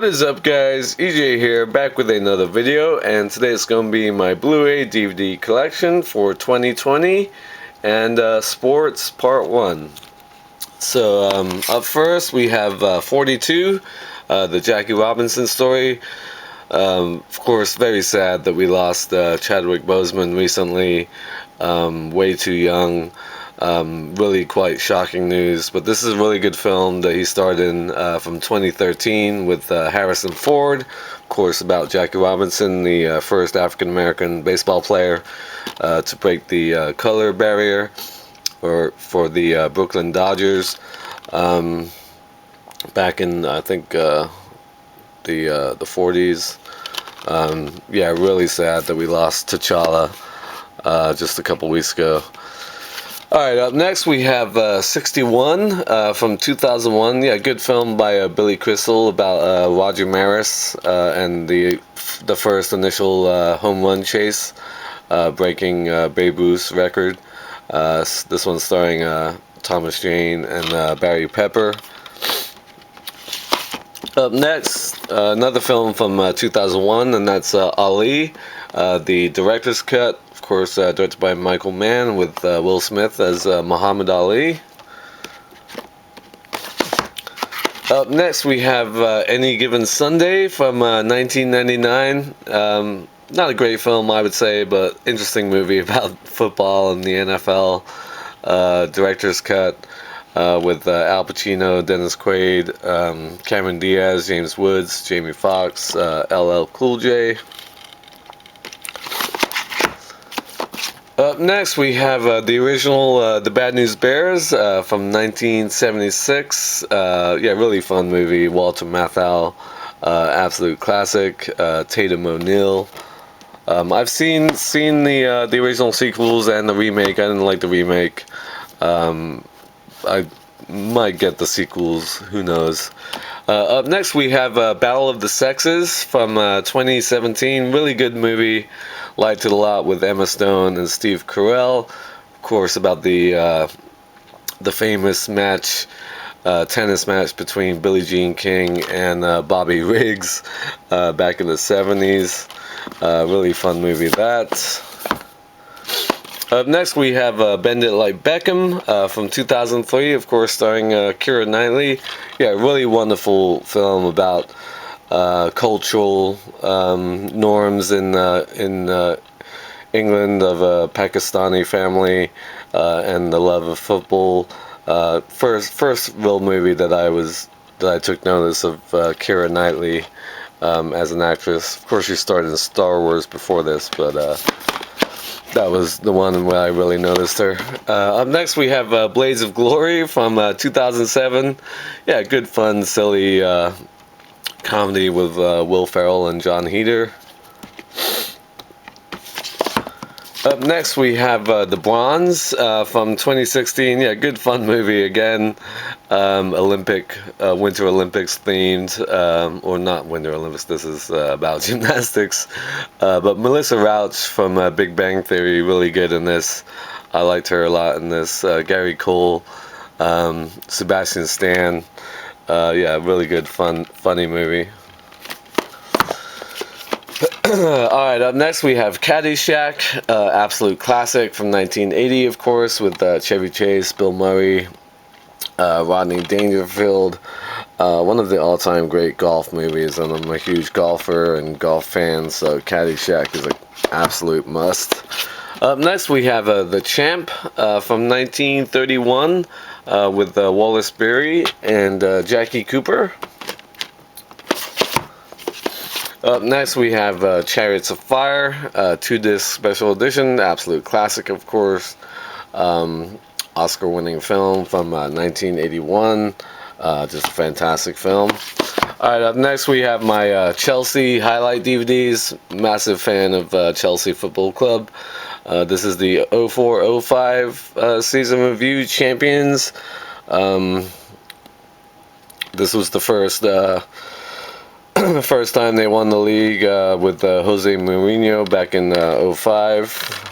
is up, guys? EJ here, back with another video, and today it's going to be my Blu-ray DVD collection for 2020 and sports part 1. So up first we have 42, the Jackie Robinson story. Of course, very sad that we lost Chadwick Boseman recently, way too young. Really quite shocking news, but this is a really good film that he starred in from 2013 with Harrison Ford, of course, about Jackie Robinson, the first African-American baseball player to break the color barrier for the Brooklyn Dodgers back in, I think, the 40s. Yeah, really sad that we lost T'Challa just a couple weeks ago. Alright, up next we have 61 from 2001. Yeah, good film by Billy Crystal about Roger Maris and the first initial home run chase, breaking Babe Ruth's record. This one's starring Thomas Jane and Barry Pepper. Up next, another film from 2001, and that's Ali, the director's cut. Of course, directed by Michael Mann with Will Smith as Muhammad Ali. Up next we have Any Given Sunday from 1999. Not a great film, I would say, but interesting movie about football and the NFL. Director's cut with Al Pacino, Dennis Quaid, Cameron Diaz, James Woods, Jamie Foxx, LL Cool J. Up next we have the original The Bad News Bears from 1976. Yeah, really fun movie. Walter Matthau, absolute classic. Tatum O'Neal. I've seen the original sequels and the remake. I didn't like the remake. I might get the sequels, who knows. Up next we have Battle of the Sexes from 2017. Really good movie. Liked it a lot with Emma Stone and Steve Carell. Of course, about the famous match, tennis match between Billie Jean King and Bobby Riggs back in the 70s. Really fun movie, that. Up next we have Bandit like Beckham from 2003, of course, starring Keira Knightley. Yeah, really wonderful film about cultural norms in England of a Pakistani family and the love of football. First real movie that I took notice of Keira Knightley as an actress. Of course, she starred in Star Wars before this, but that was the one where I really noticed her. Up next we have Blades of Glory from 2007. Yeah, good, fun, silly comedy with Will Ferrell and John Heder. Up next we have The Bronze from 2016. Yeah, good, fun movie again. Winter Olympics themed, or not Winter Olympics, this is about gymnastics. But Melissa Rauch from Big Bang Theory, really good in this. I liked her a lot in this. Gary Cole, Sebastian Stan. Yeah, really good, funny movie. Alright, up next we have Caddyshack, absolute classic from 1980, of course, with Chevy Chase, Bill Murray, Rodney Dangerfield. One of the all-time great golf movies, and I'm a huge golfer and golf fan, so Caddyshack is an absolute must. Up next we have The Champ from 1931 with Wallace Beery and Jackie Cooper. Up next we have Chariots of Fire, 2-disc special edition, absolute classic, of course. Oscar-winning film from 1981, just a fantastic film. Alright, up next we have my Chelsea highlight DVDs. Massive fan of Chelsea Football Club. This is the 04-05 season review champions. This was the first time they won the league with Jose Mourinho back in 05.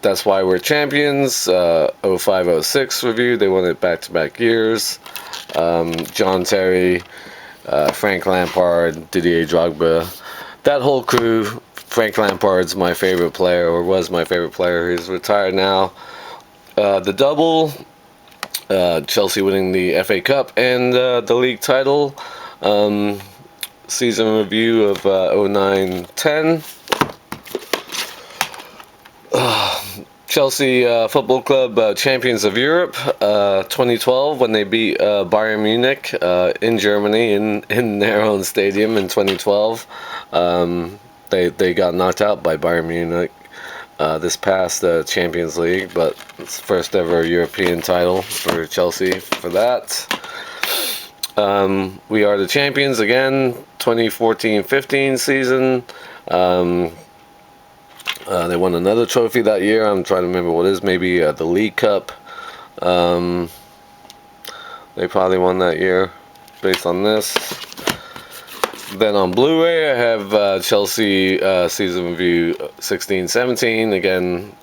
That's Why We're Champions, 05-06 review. They won it back-to-back years. John Terry, Frank Lampard, Didier Drogba, that whole crew. Frank Lampard's my favorite player, or was my favorite player. He's retired now. The double, Chelsea winning the FA Cup and the league title. Season review of 09-10. Chelsea Football Club champions of Europe 2012 when they beat Bayern Munich in Germany in their own stadium in 2012. They got knocked out by Bayern Munich this past Champions League, but it's the first ever European title for Chelsea for that. We are the champions again, 2014-15 season. They won another trophy that year. I'm trying to remember what it is. Maybe the League Cup. They probably won that year based on this. Then on Blu-ray, I have Chelsea season review 16-17. Again,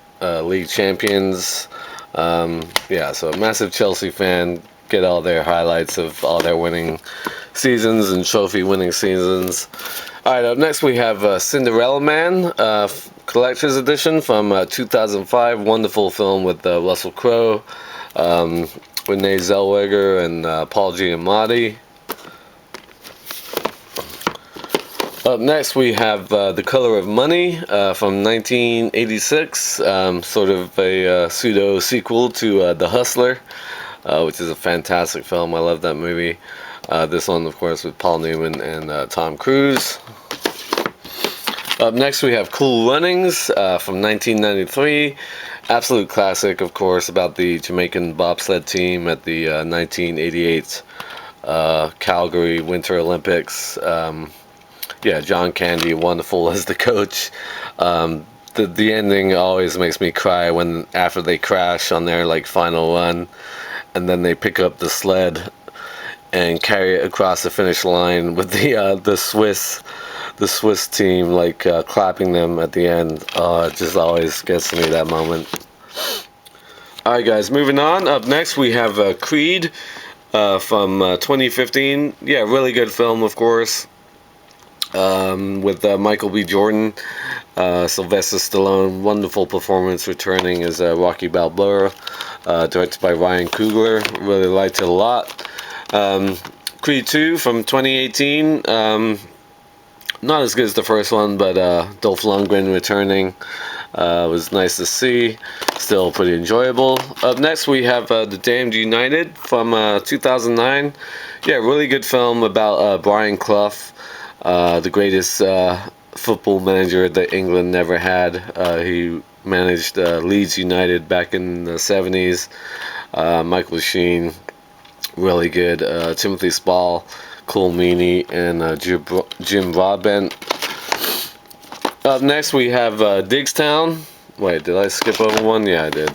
league champions. Yeah, so a massive Chelsea fan. Get all their highlights of all their winning seasons and trophy winning seasons. Alright, up next we have Cinderella Man, Collector's Edition from 2005. Wonderful film with Russell Crowe, Renee Zellweger, and Paul Giamatti. Up next we have The Color of Money from 1986, sort of a pseudo sequel to The Hustler, which is a fantastic film. I love that movie. This one, of course, with Paul Newman and Tom Cruise. Up next we have Cool Runnings from 1993. Absolute classic, of course, about the Jamaican bobsled team at the 1988 Calgary Winter Olympics. Yeah, John Candy, wonderful as the coach. The ending always makes me cry when after they crash on their final run, and then they pick up the sled and carry it across the finish line with the Swiss team clapping them at the end. It just always gets to me, that moment. All right, guys, moving on. Up next we have Creed from 2015. Yeah, really good film, of course. With Michael B. Jordan, Sylvester Stallone, wonderful performance returning as Rocky Balboa, directed by Ryan Coogler. Really liked it a lot. Creed 2 from 2018, not as good as the first one, but Dolph Lundgren returning was nice to see. Still pretty enjoyable. Up next we have The Damned United from 2009. Yeah, really good film about Brian Clough. The greatest football manager that England never had. He managed Leeds United back in the 70s. Michael Sheen, really good. Timothy Spall, Cole Meany, and Jim Broadbent. Up next we have Diggstown. Wait, did I skip over one? Yeah, I did.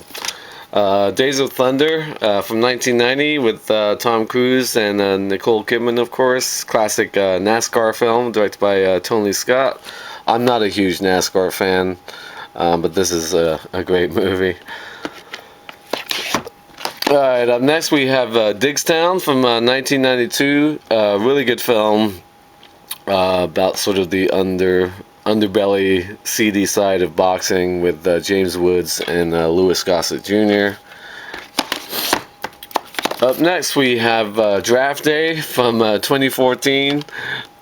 Days of Thunder from 1990 with Tom Cruise and Nicole Kidman, of course. Classic NASCAR film directed by Tony Scott. I'm not a huge NASCAR fan, but this is a great movie. Alright, up next we have Diggstown from 1992. Really good film about sort of the underbelly, seedy side of boxing with James Woods and Louis Gossett Jr. Up next we have Draft Day from 2014.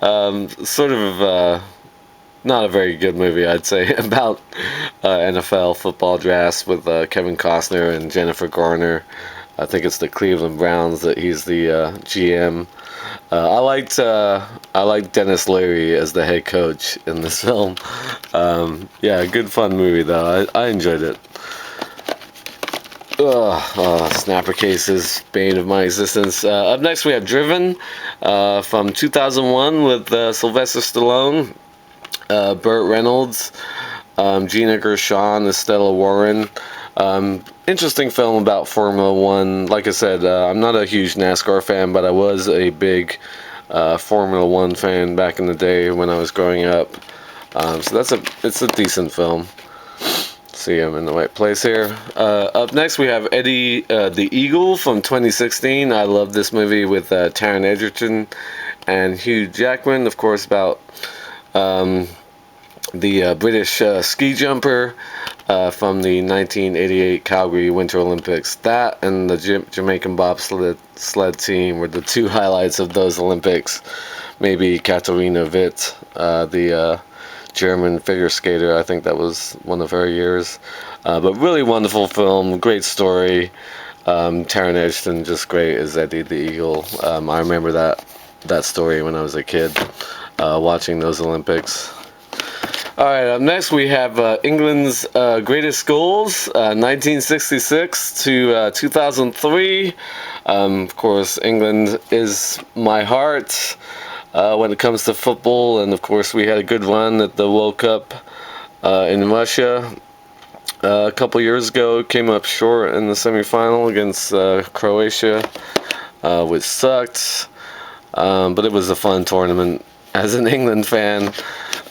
Sort of not a very good movie, I'd say, about NFL football drafts with Kevin Costner and Jennifer Garner. I think it's the Cleveland Browns that he's the GM. I liked Dennis Leary as the head coach in this film. Yeah, good fun movie though. I enjoyed it. Snapper cases, bane of my existence. Up next we have Driven from 2001 with Sylvester Stallone, Burt Reynolds, Gina Gershon, Estella Warren. Interesting film about Formula One. Like I said, I'm not a huge NASCAR fan, but I was a big Formula One fan back in the day when I was growing up. So it's a decent film. See, I'm in the right place here. Up next, we have Eddie the Eagle from 2016. I love this movie with Taron Egerton and Hugh Jackman. Of course, about the British ski jumper from the 1988 Calgary Winter Olympics. That and the Jamaican bobsled team were the two highlights of those Olympics. Maybe Katharina Witt, the German figure skater. I think that was one of her years. But really wonderful film, great story. Taron Egerton just great as Eddie the Eagle. I remember that story when I was a kid, watching those Olympics. Alright, up next we have England's greatest goals, 1966 to 2003. Of course, England is my heart when it comes to football, and of course we had a good run at the World Cup in Russia a couple years ago. Came up short in the semifinal against Croatia, which sucked, but it was a fun tournament. As an England fan,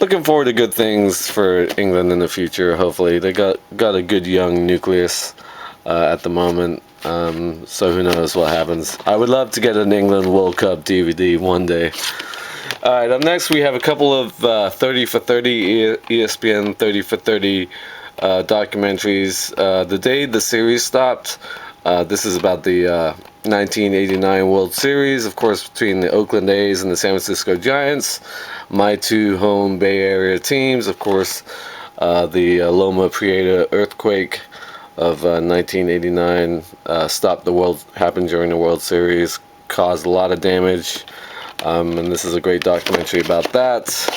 looking forward to good things for England in the future. Hopefully, they got a good young nucleus at the moment. So who knows what happens? I would love to get an England World Cup DVD one day. All right, up next we have a couple of 30 for 30 ESPN 30 for 30 documentaries. The day the series stopped. This is about the 1989 World Series, of course, between the Oakland A's and the San Francisco Giants. My two home Bay Area teams, of course, the Loma Prieta earthquake of 1989 happened during the World Series, caused a lot of damage, and this is a great documentary about that.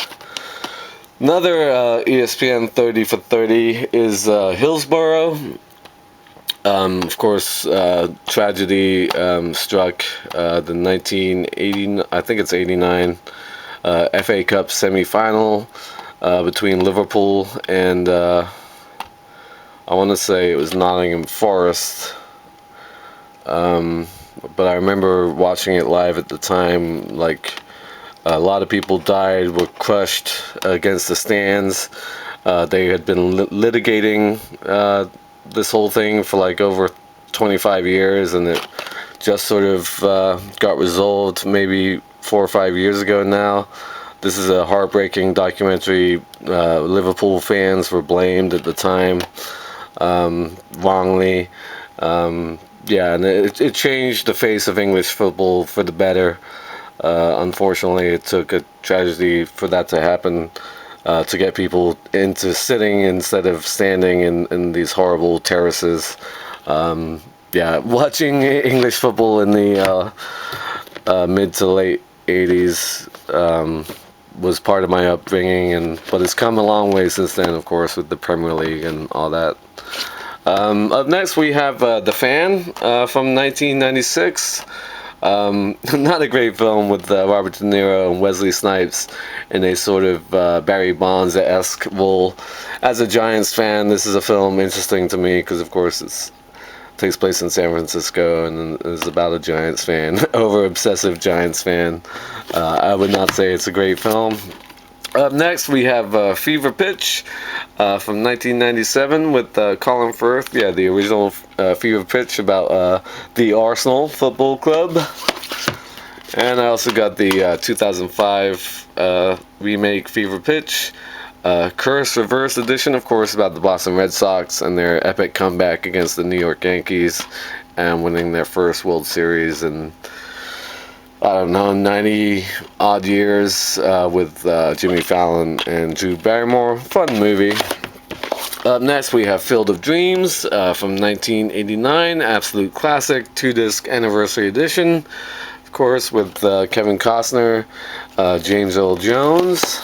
Another ESPN 30 for 30 is Hillsborough. Of course, tragedy struck the 1980, I think it's 89, FA Cup semi-final between Liverpool and I want to say it was Nottingham Forest. But I remember watching it live at the time. Like, a lot of people died, were crushed against the stands. They had been litigating this whole thing for like over 25 years, and it just sort of got resolved maybe 4 or 5 years ago now. This is a heartbreaking documentary. Liverpool fans were blamed at the time, wrongly. Yeah, and it changed the face of English football for the better. Unfortunately, it took a tragedy for that to happen. To get people into sitting instead of standing in these horrible terraces. Yeah, watching English football in the mid to late 80s was part of my upbringing, but it's come a long way since then, of course, with the Premier League and all that. Up next, we have The Fan from 1996. Not a great film with Robert De Niro and Wesley Snipes in a sort of Barry Bonds-esque role. As a Giants fan, this is a film interesting to me because, of course, it takes place in San Francisco and is about a Giants fan, over-obsessive Giants fan. I would not say it's a great film. Up next, we have Fever Pitch from 1997 with Colin Firth. Yeah, the original Fever Pitch about the Arsenal Football Club. And I also got the 2005 remake Fever Pitch. Curse Reverse Edition, of course, about the Boston Red Sox and their epic comeback against the New York Yankees and winning their first World Series in, I don't know, 90 odd years with Jimmy Fallon and Drew Barrymore. Fun movie. Up next, we have Field of Dreams from 1989, absolute classic, 2-disc anniversary edition, of course, with Kevin Costner, James Earl Jones.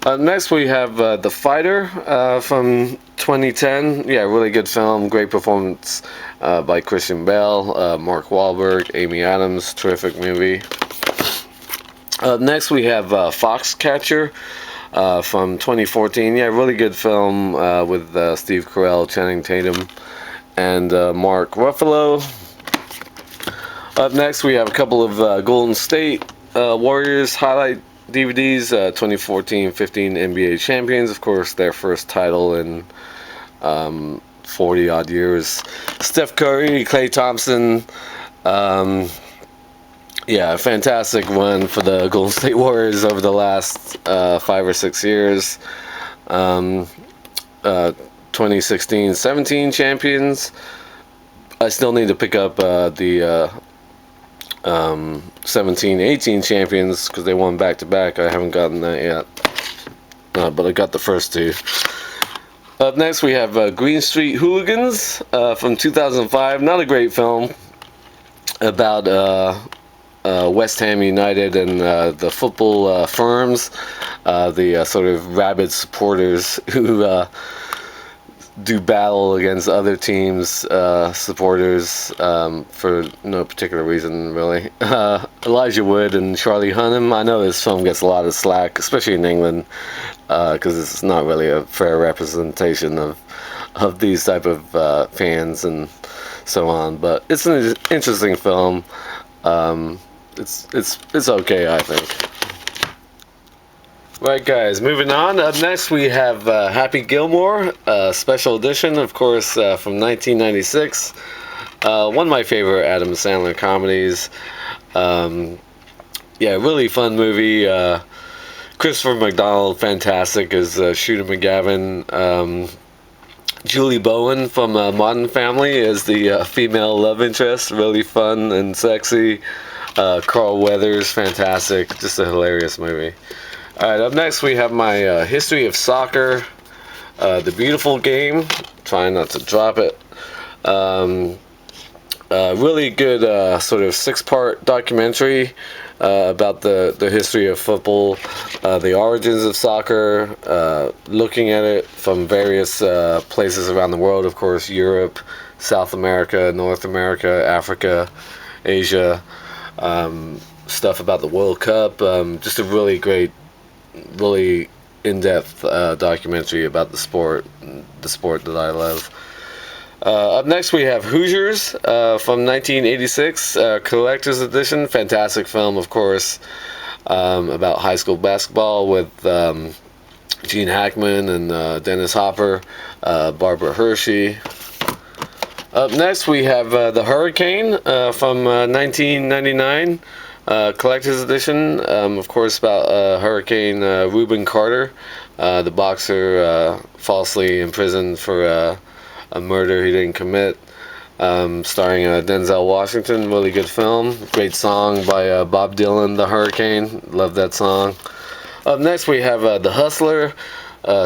Next, we have The Fighter from 2010. Yeah, really good film, great performance by Christian Bale, Mark Wahlberg, Amy Adams, terrific movie. Next, we have Foxcatcher from 2014. Yeah, really good film with Steve Carell, Channing Tatum, and Mark Ruffalo. Up next, we have a couple of Golden State Warriors highlight DVDs. 2014-15 NBA champions, of course, their first title in 40 odd years. Steph Curry, Klay Thompson. Yeah, fantastic run for the Golden State Warriors over the last 5 or 6 years. 2016-17 champions. I still need to pick up the 17-18 champions because they won back-to-back. I haven't gotten that yet. But I got the first two. Up next we have Green Street Hooligans from 2005. Not a great film about West Ham United and the football firms, the sort of rabid supporters who do battle against other teams' supporters for no particular reason, really. Elijah Wood and Charlie Hunnam. I know this film gets a lot of slack, especially in England, because it's not really a fair representation of these type of fans and so on. But it's an interesting film. It's okay, I think. Right, guys, moving on. Up next we have Happy Gilmore, special edition, of course, from 1996. One of my favorite Adam Sandler comedies. Yeah, really fun movie. Christopher McDonald, fantastic as Shooter McGavin. Julie Bowen from Modern Family is the female love interest, really fun and sexy. Carl Weathers, fantastic, just a hilarious movie. Alright, up next we have my history of soccer, The Beautiful Game, trying not to drop it. Really good sort of 6-part documentary about the history of football, the origins of soccer, looking at it from various places around the world, of course, Europe, South America, North America, Africa, Asia, stuff about the World Cup, just a really great, really in-depth documentary about the sport that I love. Up next we have Hoosiers from 1986, collector's edition, fantastic film, of course, about high school basketball with Gene Hackman and Dennis Hopper, Barbara Hershey. Up next we have The Hurricane from 1999. Collector's edition, of course, about Hurricane Reuben Carter, the boxer falsely imprisoned for a murder he didn't commit, starring Denzel Washington. Really good film. Great song by Bob Dylan, The Hurricane. Love that song. Up next we have The Hustler,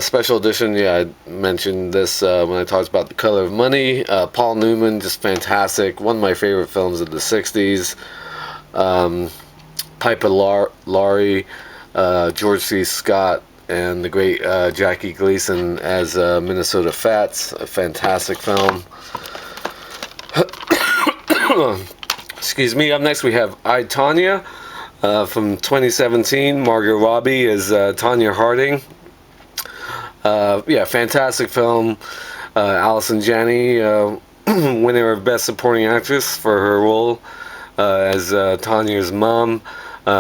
special edition. Yeah, I mentioned this when I talked about The Color of Money. Paul Newman, just fantastic. One of my favorite films of the 60s. Piper Laurie, George C. Scott, and the great Jackie Gleason as Minnesota Fats. A fantastic film. Excuse me. Up next we have I, Tonya from 2017. Margot Robbie is Tonya Harding. Yeah, fantastic film. Allison Janney, winner of Best Supporting Actress for her role as Tanya's mom.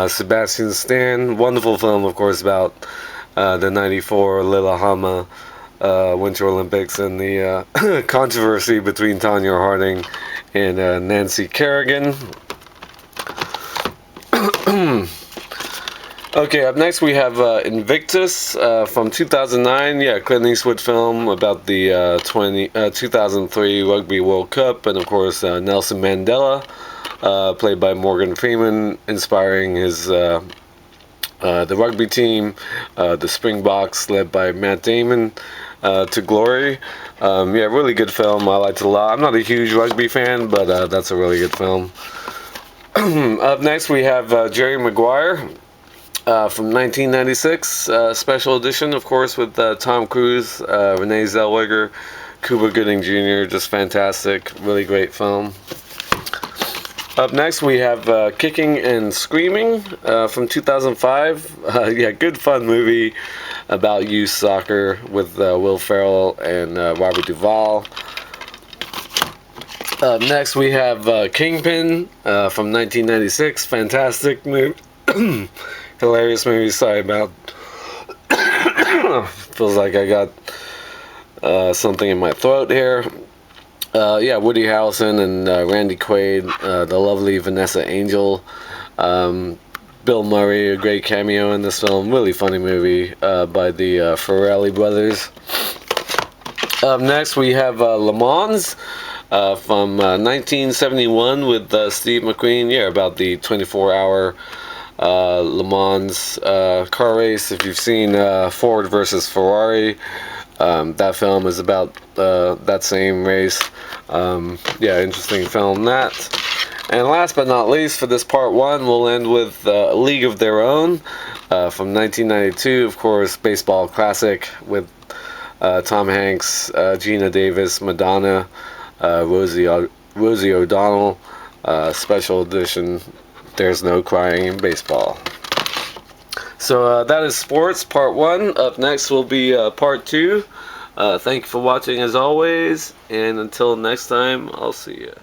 Sebastian Stan, wonderful film, of course, about the 94 Lillehammer Winter Olympics and the controversy between Tonya Harding and Nancy Kerrigan. Okay, up next we have Invictus from 2009. Yeah, Clint Eastwood film about the 2003 Rugby World Cup, and of course Nelson Mandela, played by Morgan Freeman, inspiring his the rugby team, the Springboks, led by Matt Damon, to glory. Yeah, really good film. I liked it a lot. I'm not a huge rugby fan, but that's a really good film. Up next we have Jerry Maguire from 1996, special edition, of course, with Tom Cruise, Renee Zellweger, Cuba Gooding Jr., just fantastic, really great film. Up next we have Kicking and Screaming from 2005. Yeah, good fun movie about youth soccer with Will Ferrell and Robert Duvall. Up next we have Kingpin from 1996. Fantastic movie. Hilarious movie. Sorry about feels like I got something in my throat here. Yeah, Woody Harrelson and Randy Quaid, the lovely Vanessa Angel, Bill Murray, a great cameo in this film. Really funny movie by the Farrelly brothers. Up next, we have Le Mans from 1971 with Steve McQueen. Yeah, about the 24-hour Le Mans car race. If you've seen Ford versus Ferrari, that film is about that same race. Yeah, interesting film that. And last but not least, for this part one, we'll end with A League of Their Own from 1992. Of course, baseball classic with Tom Hanks, Gina Davis, Madonna, Rosie O'Donnell, special edition. There's no crying in baseball. So that is sports part one. Up next will be part two. Thank you for watching as always, and until next time, I'll see you.